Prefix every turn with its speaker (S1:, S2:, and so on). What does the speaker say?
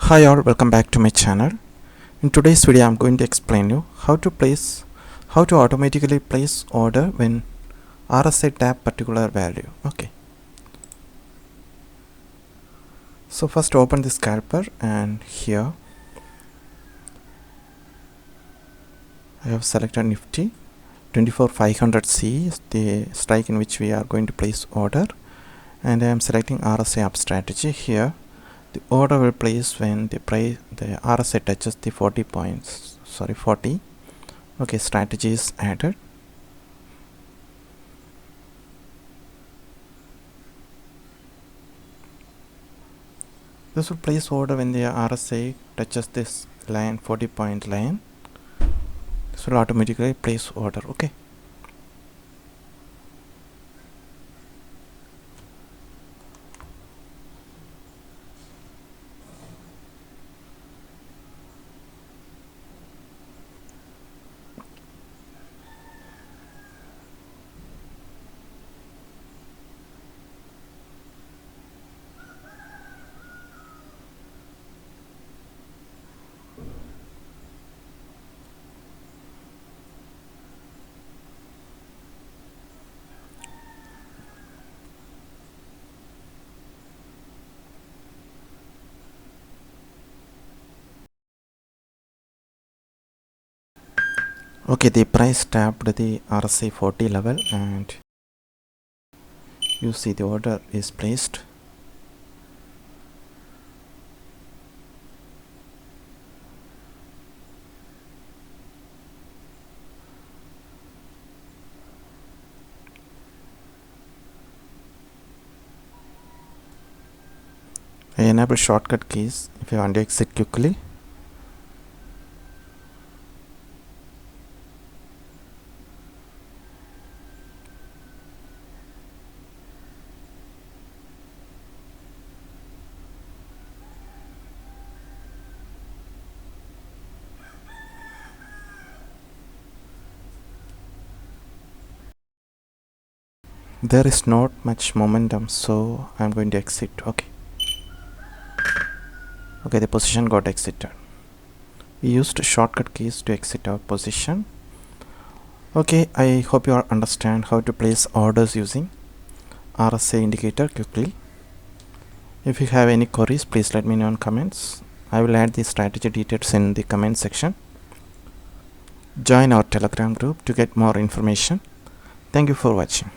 S1: Hi all, welcome back to my channel. In today's video I'm going to explain you how to automatically place order when RSI tap particular value. Okay, so first open the scalper, and here I have selected Nifty 24500C is the strike in which we are going to place order, and I am selecting RSI up strategy. Here the order will place when the RSI touches the 40. Okay, strategy is added. This will place order when the RSI touches this line, 40-point line. This will automatically place order. Okay. Okay, the price tapped the RSI 40 level, and you see the order is placed. I enable shortcut keys if you want to exit quickly. There is not much momentum, so I'm going to exit. Okay, the position got exited. We used shortcut keys to exit our position. Okay, I hope you all understand how to place orders using RSI indicator quickly. If you have any queries, please let me know in comments. I will add the strategy details in the comment section. Join our Telegram group to get more information. Thank you for watching.